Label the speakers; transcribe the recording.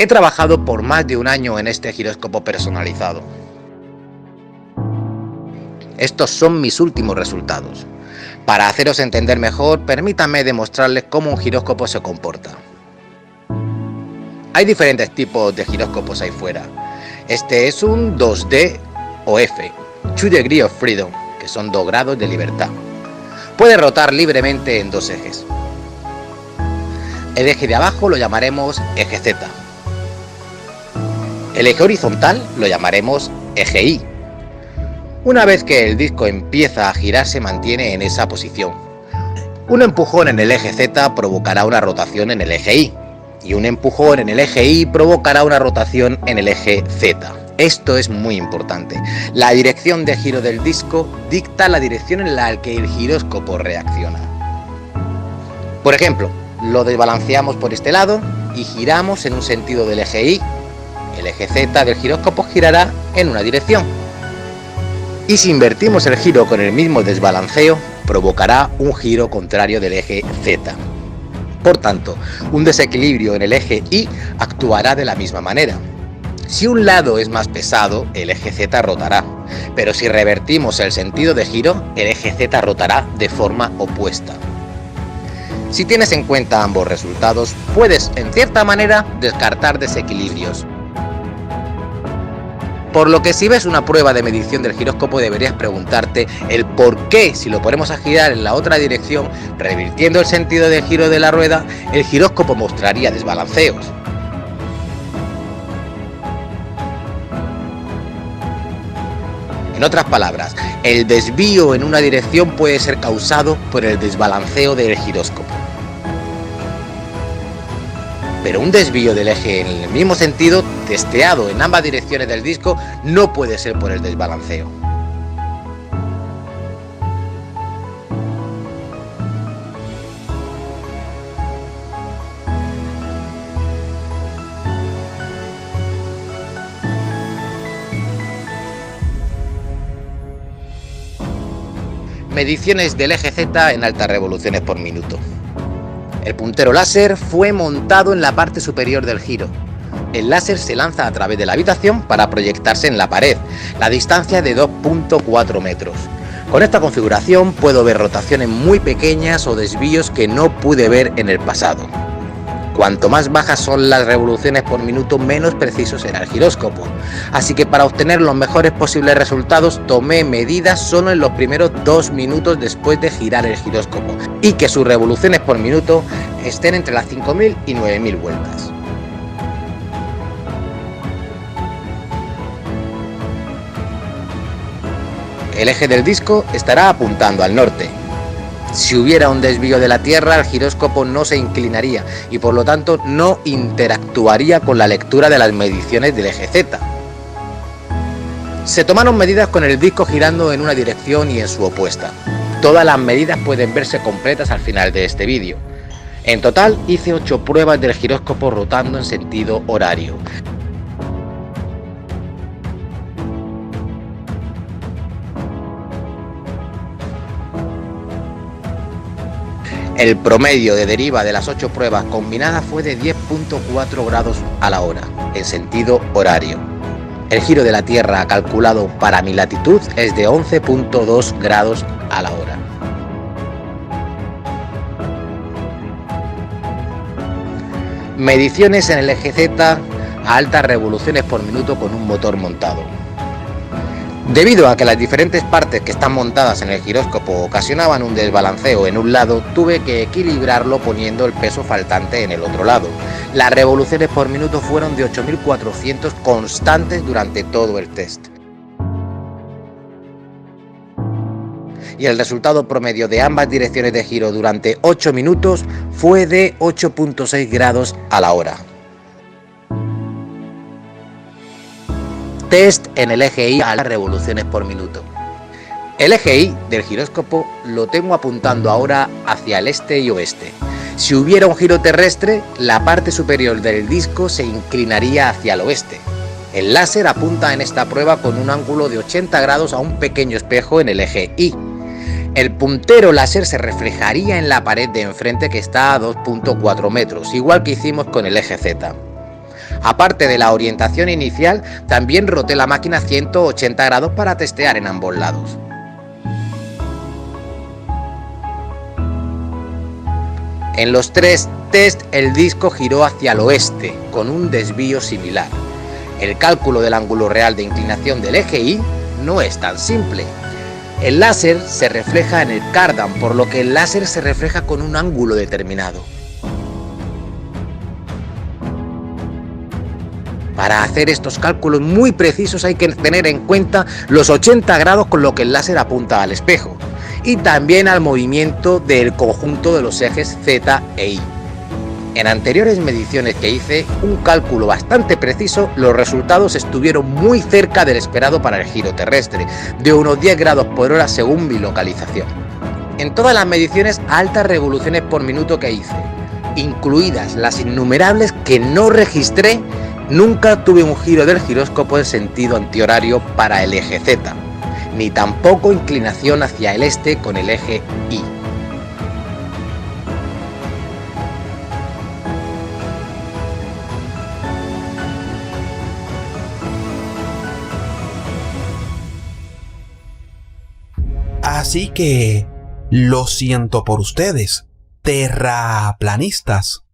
Speaker 1: He trabajado por más de un año en este giróscopo personalizado. Estos son mis últimos resultados. Para haceros entender mejor, permítanme demostrarles cómo un giróscopo se comporta. Hay diferentes tipos de giróscopos ahí fuera. Este es un 2D o F, 2 Degrees of Freedom, que son 2 grados de libertad. Puede rotar libremente en 2 ejes. El eje de abajo lo llamaremos eje Z. El eje horizontal lo llamaremos eje Y. Una vez que el disco empieza a girar, se mantiene en esa posición. Un empujón en el eje Z provocará una rotación en el eje Y, y un empujón en el eje Y provocará una rotación en el eje Z. Esto es muy importante. La dirección de giro del disco dicta la dirección en la que el giróscopo reacciona. Por ejemplo, lo desbalanceamos por este lado y giramos en un sentido del eje Y. El eje Z del giróscopo girará en una dirección. Y si invertimos el giro con el mismo desbalanceo, provocará un giro contrario del eje Z. Por tanto, un desequilibrio en el eje Y actuará de la misma manera. Si un lado es más pesado, el eje Z rotará, pero si revertimos el sentido de giro, el eje Z rotará de forma opuesta. Si tienes en cuenta ambos resultados, puedes, en cierta manera, descartar desequilibrios. Por lo que si ves una prueba de medición del giróscopo deberías preguntarte el por qué, si lo ponemos a girar en la otra dirección, revirtiendo el sentido de giro de la rueda, el giróscopo mostraría desbalanceos. En otras palabras, el desvío en una dirección puede ser causado por el desbalanceo del giróscopo. Pero un desvío del eje en el mismo sentido, testeado en ambas direcciones del disco, no puede ser por el desbalanceo. Mediciones del eje Z en altas revoluciones por minuto. El puntero láser fue montado en la parte superior del giro. El láser se lanza a través de la habitación para proyectarse en la pared, la distancia de 2.4 metros. Con esta configuración puedo ver rotaciones muy pequeñas o desvíos que no pude ver en el pasado. Cuanto más bajas son las revoluciones por minuto, menos preciso será el giróscopo. Así que para obtener los mejores posibles resultados, tomé medidas solo en los primeros 2 minutos después de girar el giróscopo y que sus revoluciones por minuto estén entre las 5.000 y 9.000 vueltas. El eje del disco estará apuntando al norte. Si hubiera un desvío de la Tierra, el giróscopo no se inclinaría y por lo tanto no interactuaría con la lectura de las mediciones del eje Z. Se tomaron medidas con el disco girando en una dirección y en su opuesta. Todas las medidas pueden verse completas al final de este vídeo. En total hice 8 pruebas del giróscopo rotando en sentido horario. El promedio de deriva de las 8 pruebas combinadas fue de 10.4 grados a la hora, en sentido horario. El giro de la Tierra calculado para mi latitud es de 11.2 grados a la hora. Mediciones en el eje Z a altas revoluciones por minuto con un motor montado. Debido a que las diferentes partes que están montadas en el giróscopo ocasionaban un desbalanceo en un lado, tuve que equilibrarlo poniendo el peso faltante en el otro lado. Las revoluciones por minuto fueron de 8.400 constantes durante todo el test. Y el resultado promedio de ambas direcciones de giro durante 8 minutos fue de 8.6 grados a la hora. Test en el eje Y a las revoluciones por minuto. El eje Y del giróscopo lo tengo apuntando ahora hacia el este y oeste. Si hubiera un giro terrestre, la parte superior del disco se inclinaría hacia el oeste. El láser apunta en esta prueba con un ángulo de 80 grados a un pequeño espejo en el eje Y. El puntero láser se reflejaría en la pared de enfrente que está a 2.4 metros, igual que hicimos con el eje Z. Aparte de la orientación inicial, también roté la máquina 180 grados para testear en ambos lados. En los 3 test el disco giró hacia el oeste, con un desvío similar. El cálculo del ángulo real de inclinación del eje Y no es tan simple. El láser se refleja en el cardan, por lo que el láser se refleja con un ángulo determinado. Para hacer estos cálculos muy precisos hay que tener en cuenta los 80 grados con lo que el láser apunta al espejo y también al movimiento del conjunto de los ejes Z e Y. En anteriores mediciones que hice, un cálculo bastante preciso, los resultados estuvieron muy cerca del esperado para el giro terrestre, de unos 10 grados por hora según mi localización. En todas las mediciones a altas revoluciones por minuto que hice, incluidas las innumerables que no registré, nunca tuve un giro del giróscopo en sentido antihorario para el eje Z, ni tampoco inclinación hacia el este con el eje Y.
Speaker 2: Así que lo siento por ustedes, terraplanistas.